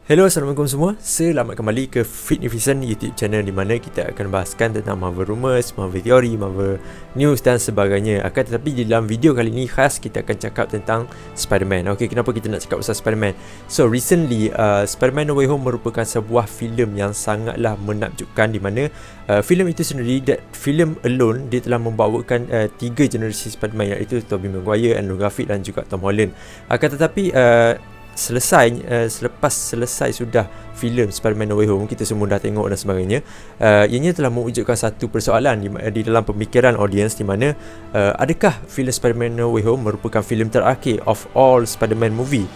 Hello, Assalamualaikum semua. Selamat kembali ke Fitnificent YouTube channel di mana kita akan bahaskan tentang Marvel Rumors, Marvel Theory, Marvel News dan sebagainya. Akan tetapi di dalam video kali ini khas kita akan cakap tentang Spider-Man. Okay, kenapa kita nak cakap pasal Spider-Man? So, recently Spider-Man No Way Home merupakan sebuah filem yang sangatlah menakjubkan di mana filem itu sendiri, that filem alone, dia telah membawakan 3 generasi Spider-Man, iaitu Tobey Maguire, Andrew Garfield dan juga Tom Holland. Akan tetapi selepas selesai sudah filem Spider-Man No Way Home, kita semua dah tengok dan sebagainya, ianya telah mewujudkan satu persoalan di dalam pemikiran audiens, di mana adakah filem Spider-Man No Way Home merupakan filem terakhir of all Spider-Man movie?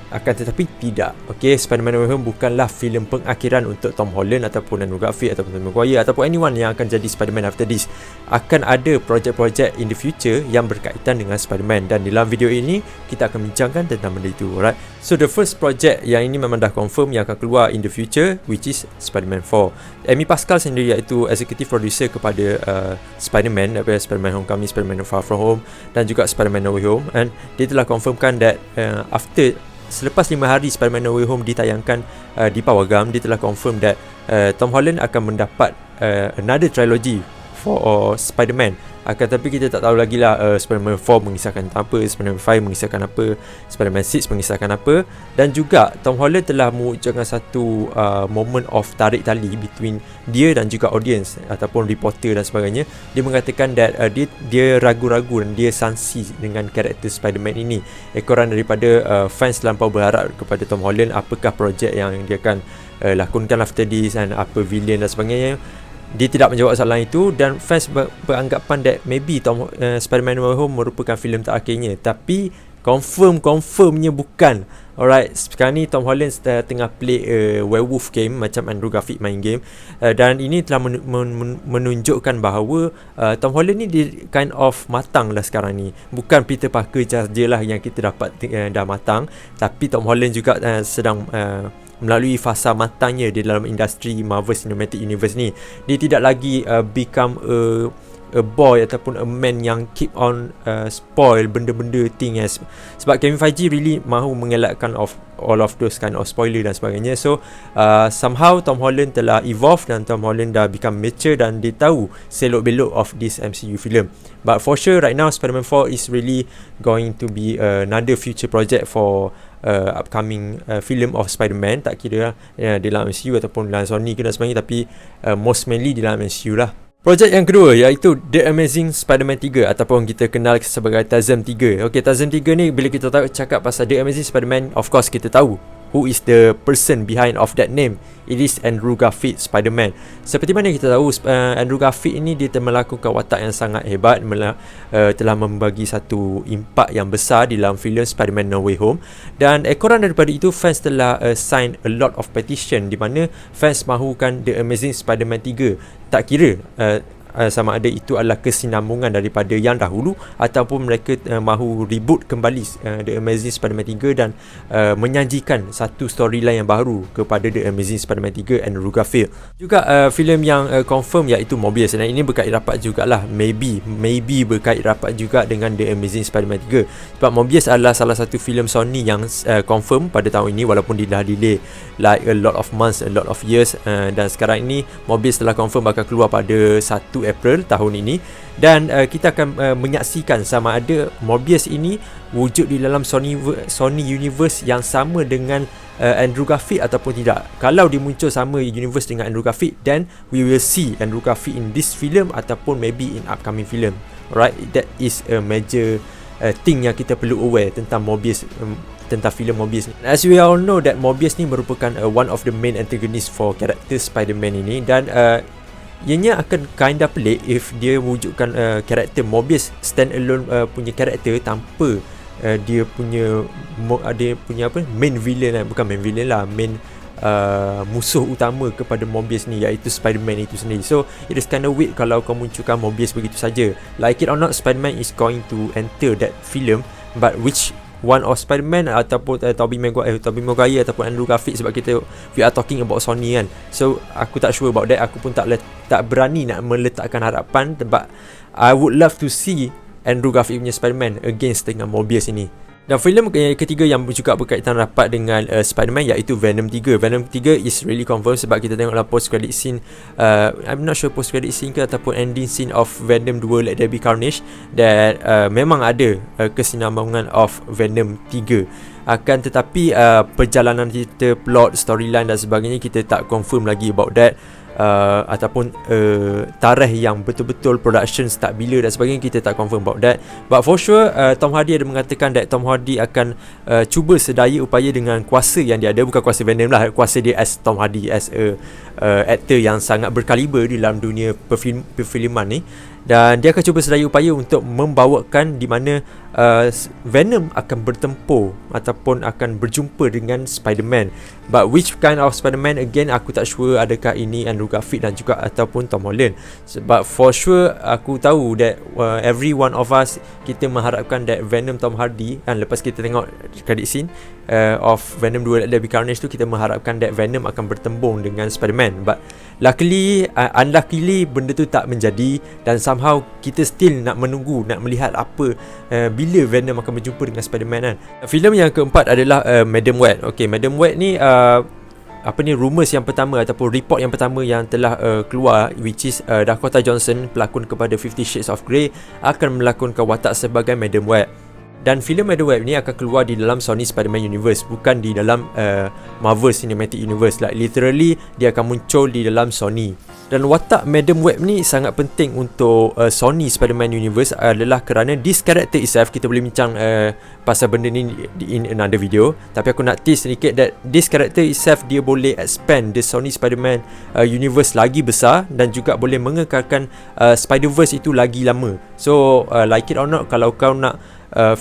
Akan tetapi tidak. Okay, Spider-Man No Way Home bukanlah filem pengakhiran untuk Tom Holland ataupun Andrew Garfield ataupun Tobey Maguire ataupun anyone yang akan jadi Spider-Man after this. Akan ada projek-projek in the future yang berkaitan dengan Spider-Man, dan dalam video ini kita akan bincangkan tentang benda itu. Alright. So the first project yang ini memang dah confirm yang akan keluar in the future, which is Spider-Man 4. Amy Pascal sendiri, iaitu executive producer kepada Spider-Man, daripada Spider-Man Homecoming, Spider-Man Far From Home dan juga Spider-Man No Way Home, and dia telah confirmkan that selepas 5 hari Spider-Man No Way Home ditayangkan di Pawagam, dia telah confirm that Tom Holland akan mendapat another trilogy for Spider-Man. Akan tapi kita tak tahu lagi lah Spider-Man 4 mengisahkan apa, Spider-Man 5 mengisahkan apa, Spider-Man 6 mengisahkan apa. Dan juga Tom Holland telah mewujudkan satu moment of tarik tali between dia dan juga audience ataupun reporter dan sebagainya. Dia mengatakan that dia ragu-ragu dan dia sangsi dengan karakter Spider-Man ini. Ekoran daripada fans terlampau berharap kepada Tom Holland, apakah projek yang dia akan lakonkan after this dan apa villain dan sebagainya. Dia tidak menjawab soalan itu, dan fans beranggapan that maybe Spider-Man No Way Home merupakan filem terakhirnya. Tapi confirmnya bukan. Alright, sekarang ni Tom Holland tengah play werewolf game macam Andrew Garfield main game, dan ini telah menunjukkan bahawa Tom Holland ni dia kind of matang lah sekarang ni. Bukan Peter Parker je lah yang kita dapat dah matang, tapi Tom Holland juga sedang melalui fasa matangnya di dalam industri Marvel Cinematic Universe ni. Dia tidak lagi become a boy ataupun a man yang keep on spoil benda-benda thing sebab Kevin Feige really mahu mengelakkan of all of those kind of spoiler dan sebagainya. So somehow Tom Holland telah evolve dan Tom Holland dah become mature dan dia tahu selok-belok of this MCU film. But for sure right now Spider-Man 4 is really going to be another future project for upcoming film of Spider-Man, tak kira dalam MCU ataupun dalam Sony ke dan sebagainya, tapi most mainly dalam MCU lah. Projek yang kedua iaitu The Amazing Spider-Man 3 ataupun kita kenal sebagai TAZM 3. Okay, TAZM 3 ni bila kita cakap pasal The Amazing Spider-Man, of course kita tahu who is the person behind of that name. It is Andrew Garfield Spider-Man. Seperti mana kita tahu, Andrew Garfield ini dia telah melakukan watak yang sangat hebat, telah membagi satu impak yang besar di dalam filem Spider-Man No Way Home. Dan ekoran daripada itu, fans telah sign a lot of petition di mana fans mahukan The Amazing Spider-Man 3. Tak kira sama ada itu adalah kesinambungan daripada yang dahulu ataupun mereka mahu reboot kembali The Amazing Spider-Man 3 dan menyajikan satu storyline yang baru kepada The Amazing Spider-Man 3 Andrew Garfield. Juga filem yang confirm iaitu Morbius, dan ini berkait rapat jugalah, maybe berkait rapat juga dengan The Amazing Spider-Man 3 sebab Morbius adalah salah satu filem Sony yang confirm pada tahun ini, walaupun dia dah delay like a lot of months, a lot of years, dan sekarang ini Morbius telah confirm bakal keluar pada 1 April tahun ini, dan kita akan menyaksikan sama ada Morbius ini wujud di dalam Sony Universe yang sama dengan Andrew Garfield ataupun tidak. Kalau dia muncul sama universe dengan Andrew Garfield, then we will see Andrew Garfield in this film ataupun maybe in upcoming film. Alright, that is a major thing yang kita perlu aware tentang Morbius, tentang filem Morbius ni. As we all know that Morbius ni merupakan one of the main antagonists for character Spider-Man ini, dan ianya akan kinda pelik if dia wujudkan karakter Morbius stand alone punya karakter tanpa dia punya apa, main villain, bukan main villain lah, main musuh utama kepada Morbius ni iaitu Spider-Man itu sendiri. So it is kinda weird kalau kau munculkan Morbius begitu saja. Like it or not, Spider-Man is going to enter that film, but which one of Spider-Man ataupun Tobey Maguire ataupun Andrew Garfield, sebab we are talking about Sony kan. So aku tak sure about that. Aku pun tak berani nak meletakkan harapan, but I would love to see Andrew Garfield punya Spider-Man against dengan Morbius ini. Dan filem ketiga yang juga berkaitan rapat dengan Spider-Man iaitu Venom 3. Venom 3 is really confirmed sebab kita tengoklah post credit scene, I'm not sure post credit scene ke ataupun ending scene of Venom 2 Let There Be Carnage, that memang ada kesinambungan of Venom 3. Akan tetapi perjalanan kita, plot, storyline dan sebagainya, kita tak confirm lagi about that. Ataupun tarikh yang betul-betul production start bila dan sebagainya, kita tak confirm about that. But for sure Tom Hardy ada mengatakan that Tom Hardy akan cuba sedaya upaya dengan kuasa yang dia ada, bukan kuasa Venom lah, kuasa dia as Tom Hardy, as actor yang sangat berkaliber di dalam dunia perfilman ni. Dan dia akan cuba sedaya upaya untuk membawakan di mana Venom akan bertempur ataupun akan berjumpa dengan Spider-Man. But which kind of Spider-Man, again aku tak sure adakah ini Andrew Garfield dan juga ataupun Tom Holland. Sebab for sure aku tahu that every one of us, kita mengharapkan that Venom Tom Hardy, kan, lepas kita tengok credit scene of Venom 2 Let There Be Carnage tu, kita mengharapkan that Venom akan bertembung dengan Spider-Man. But luckily, unluckily benda tu tak menjadi, dan somehow kita still nak menunggu, nak melihat apa bila Venom akan berjumpa dengan Spider-Man kan. Filem yang keempat adalah Madam Web. Okay, Madam Web ni rumours yang pertama ataupun report yang pertama yang telah keluar, which is Dakota Johnson, pelakon kepada 50 Shades of Grey, akan melakonkan watak sebagai Madam Web. Dan filem Madam Web ni akan keluar di dalam Sony Spider-Man Universe, bukan di dalam Marvel Cinematic Universe. Like literally dia akan muncul di dalam Sony. Dan watak Madam Web ni sangat penting untuk Sony Spider-Man Universe adalah kerana this character itself, kita boleh bincang pasal benda ni in another video, tapi aku nak tease sedikit that this character itself, dia boleh expand the Sony Spider-Man Universe lagi besar dan juga boleh mengekalkan Spider-Verse itu lagi lama. So like it or not, kalau kau nak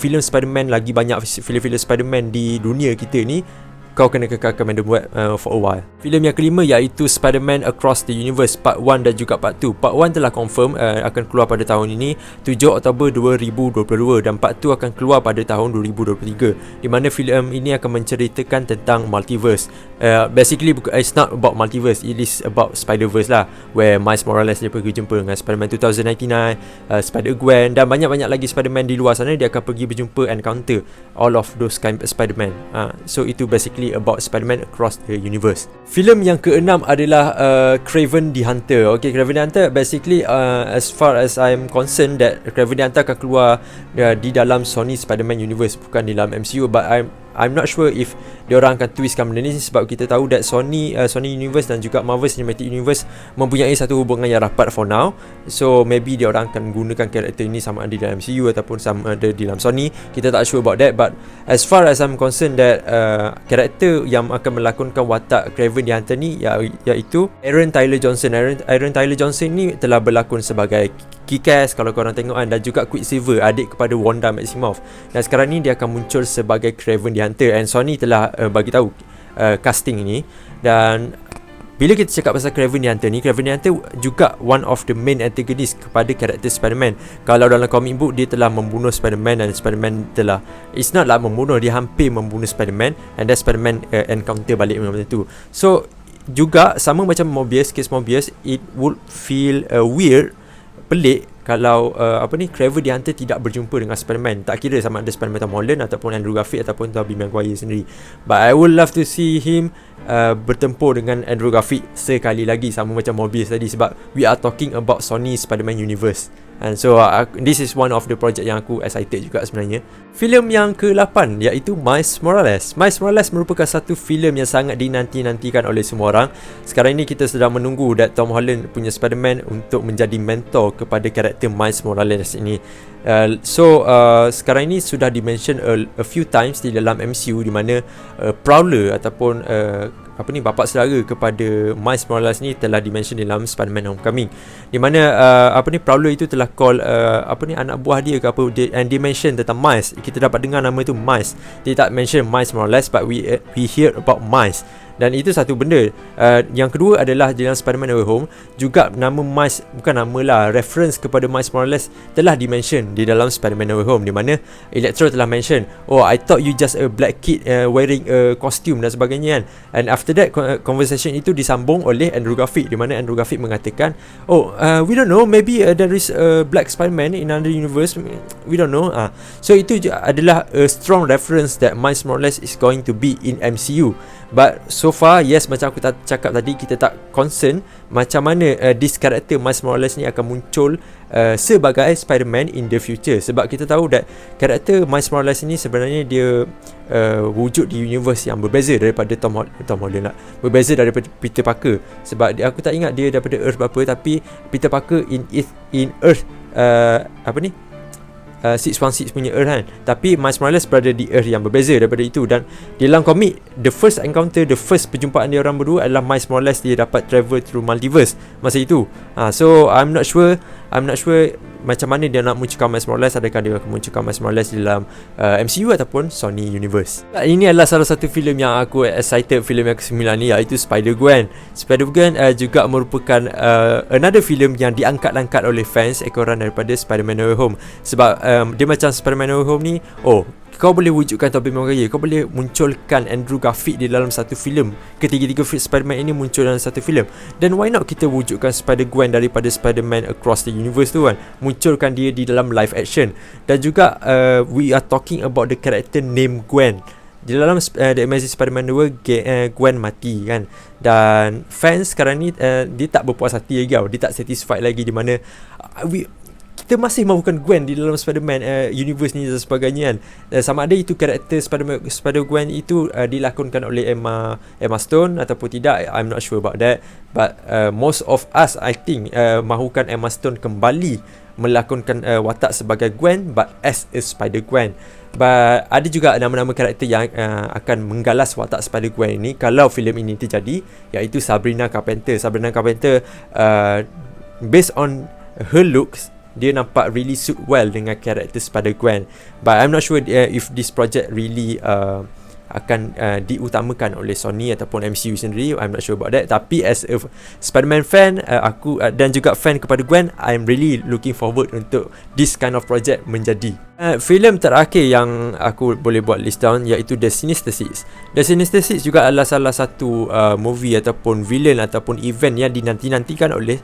filem Spider-Man, lagi banyak filem-filem Spider-Man di dunia kita ni, kau kena kekalkan Madam Web for a while. Filem yang kelima iaitu Spider-Man Across the Universe Part 1 dan juga Part 2. Part 1 telah confirm akan keluar pada tahun ini 7 Oktober 2022 dan Part 2 akan keluar pada tahun 2023, di mana filem ini akan menceritakan tentang multiverse. Basically it's not about multiverse, it is about Spider-Verse lah, where Miles Morales dia pergi jumpa dengan Spider-Man 2099, Spider-Gwen dan banyak-banyak lagi Spider-Man di luar sana. Dia akan pergi berjumpa, encounter all of those kind of Spider-Man. So itu basically about Spider-Man Across the Universe. Filem yang keenam adalah Kraven the Hunter. Okay, Kraven the Hunter basically as far as I'm concerned that Kraven the Hunter akan keluar di dalam Sony Spider-Man Universe, bukan di dalam MCU. But I'm not sure if diorang akan twistkan benda ni, sebab kita tahu that Sony Universe dan juga Marvel Cinematic Universe mempunyai satu hubungan yang rapat for now. So maybe diorang akan gunakan karakter ini sama ada di dalam MCU ataupun sama ada di dalam Sony. Kita tak sure about that. But as far as I'm concerned that karakter yang akan melakonkan watak Kraven the Hunter ni iaitu Aaron Taylor Johnson. Aaron Taylor Johnson ni telah berlakon sebagai Kick-Ass kalau korang tengok kan, dan juga Quicksilver, adik kepada Wanda Maximoff. Dan sekarang ni dia akan muncul sebagai Kraven the Hunter, and Sony telah bagi tahu casting ini. Dan bila kita cakap pasal Kraven the Hunter ni, Kraven the Hunter juga one of the main antagonist kepada karakter Spider-Man. Kalau dalam comic book, dia telah membunuh Spider-Man, dan Spider-Man telah, it's not lah membunuh, dia hampir membunuh Spider-Man, and then Spider-Man encounter balik macam tu. So juga sama macam Mobius, case Mobius, it would feel weird, pelik kalau Kraven the Hunter tidak berjumpa dengan Spider-Man. Tak kira sama ada Spider-Man Tom Holland ataupun Andrew Garfield ataupun Tobey Maguire sendiri. But I would love to see him bertempur dengan Andrew Garfield sekali lagi, sama macam Mobius tadi, sebab we are talking about Sony Spider-Man Universe. And so this is one of the project yang aku excited juga sebenarnya. Filem yang ke-8 iaitu Miles Morales. Miles Morales merupakan satu filem yang sangat dinanti-nantikan oleh semua orang. Sekarang ini kita sedang menunggu that Tom Holland punya Spider-Man untuk menjadi mentor kepada karakter Miles Morales ini. Sekarang ini sudah dimention a few times di dalam MCU, di mana Prowler ataupun bapak saudara kepada Miles Morales ni telah dimention dalam Spider-Man Homecoming, di mana Prowler itu telah call anak buah dia ke apa, and dia mention tentang Miles. Kita dapat dengar nama itu Miles. Dia tak mention Miles Morales, but we hear about Miles. Dan itu satu benda. Yang kedua adalah dalam Spider-Man No Way Home juga nama Miles, bukan nama lah, reference kepada Miles Morales telah dimention di dalam Spider-Man No Way Home, di mana Electro telah mention, oh I thought you just a black kid wearing a costume dan sebagainya kan. And after that conversation itu disambung oleh Andrew Garfield, di mana Andrew Garfield mengatakan, oh we don't know, maybe there is a black Spider-Man in another universe, we don't know. So itu adalah a strong reference that Miles Morales is going to be in MCU. But so far, yes, macam aku cakap tadi, kita tak concern macam mana this character Miles Morales ni akan muncul sebagai Spider-Man in the future. Sebab kita tahu that karakter Miles Morales ni sebenarnya dia wujud di universe yang berbeza daripada Tom Holland lah, berbeza daripada Peter Parker. Sebab aku tak ingat dia daripada Earth berapa, tapi Peter Parker in Earth 616 punya Earth kan. Tapi Miles Morales berada di Earth yang berbeza daripada itu. Dan di dalam komik, the first encounter, the first perjumpaan dia orang berdua adalah Miles Morales dia dapat travel through multiverse masa itu. So I'm not sure macam mana dia nak munculkan Miles Morales. Adakah dia akan munculkan Miles Morales di dalam MCU ataupun Sony Universe. Ini adalah salah satu filem yang aku excited, filem yang ke-9 ni, iaitu Spider-Gwen. Spider-Gwen juga merupakan another filem yang diangkat-angkat oleh fans ekoran daripada Spider-Man No Way Home. Sebab dia macam Spider-Man No Way Home ni, kau boleh wujudkan Tobey Maguire, kau boleh munculkan Andrew Garfield di dalam satu filem. Ketiga-tiga Spider-Man ini muncul dalam satu filem. Dan why not kita wujudkan Spider-Gwen daripada Spider-Man Across the Universe tu kan, munculkan dia di dalam live action. Dan juga we are talking about the character named Gwen. Di dalam The Amazing Spider-Man 2 Gwen mati kan. Dan fans sekarang ni dia tak berpuas hati lagi tau. Dia tak satisfied lagi, di mana kita masih mahukan Gwen di dalam Spider-Man universe ni dan sebagainya kan. Sama ada itu karakter Spider-Gwen itu dilakonkan oleh Emma Stone ataupun tidak, I'm not sure about that. But most of us, I think, mahukan Emma Stone kembali melakonkan watak sebagai Gwen, but as a Spider-Gwen. But ada juga nama-nama karakter yang akan menggalas watak Spider-Gwen ini kalau filem ini terjadi, iaitu Sabrina Carpenter. Sabrina Carpenter, based on her looks, dia nampak really suit well dengan karakter Spider-Gwen. But I'm not sure if this project really akan diutamakan oleh Sony ataupun MCU sendiri. I'm not sure about that. Tapi as a Spider-Man fan, aku dan juga fan kepada Gwen, I'm really looking forward untuk this kind of project menjadi. Filem terakhir yang aku boleh buat list down iaitu The Sinister Six. The Sinister Six juga adalah salah satu movie ataupun villain ataupun event yang dinanti-nantikan oleh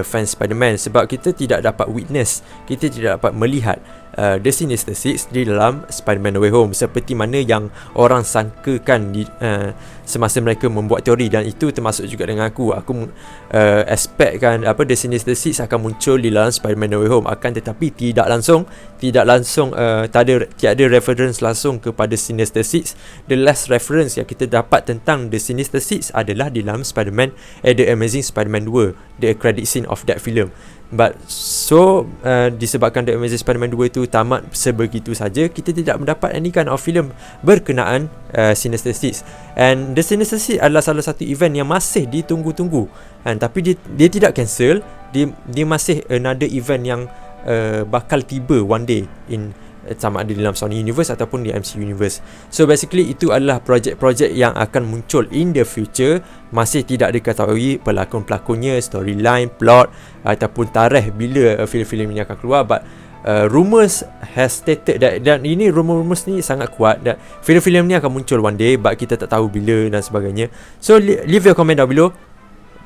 fans Spider-Man. Sebab kita tidak dapat witness, kita tidak dapat melihat The Sinister Six di dalam Spider-Man No Way Home seperti mana yang orang sangkakan semasa mereka membuat teori. Dan itu termasuk juga dengan aku expectkan The Sinister Six akan muncul di dalam Spider-Man No Way Home, akan tetapi tidak langsung tiada reference langsung kepada Sinister Six. The last reference yang kita dapat tentang The Sinister Six adalah di dalam Spider-Man The Amazing Spider-Man 2, the credit scene of that film. But so disebabkan The Amazing Spider-Man 2 itu tamat sebegitu saja, kita tidak mendapat any kind of film berkenaan Sinister Six. And The Sinister Six adalah salah satu event yang masih ditunggu-tunggu tapi dia tidak cancel. Dia masih another event yang bakal tiba one day in sama ada dalam Sony Universe ataupun di MCU Universe. So basically itu adalah projek-projek yang akan muncul in the future. Masih tidak diketahui pelakon-pelakonnya, storyline, plot ataupun tarikh bila filem-filem ini akan keluar. But rumors has stated that, dan ini rumors ni sangat kuat, that filem-filem ni akan muncul one day, but kita tak tahu bila dan sebagainya. So leave your comment down below.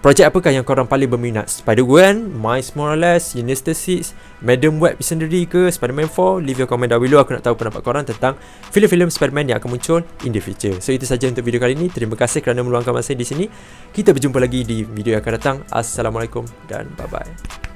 Projek apakah yang korang paling berminat? Spider-Gwen, Miles Morales, Sinister Six, Madam Web sendiri ke, Spider-Man 4? Leave your comment down below. Aku nak tahu pendapat korang tentang filem-filem Spider-Man yang akan muncul in the future. So itu saja untuk video kali ini. Terima kasih kerana meluangkan masa di sini. Kita berjumpa lagi di video yang akan datang. Assalamualaikum dan bye-bye.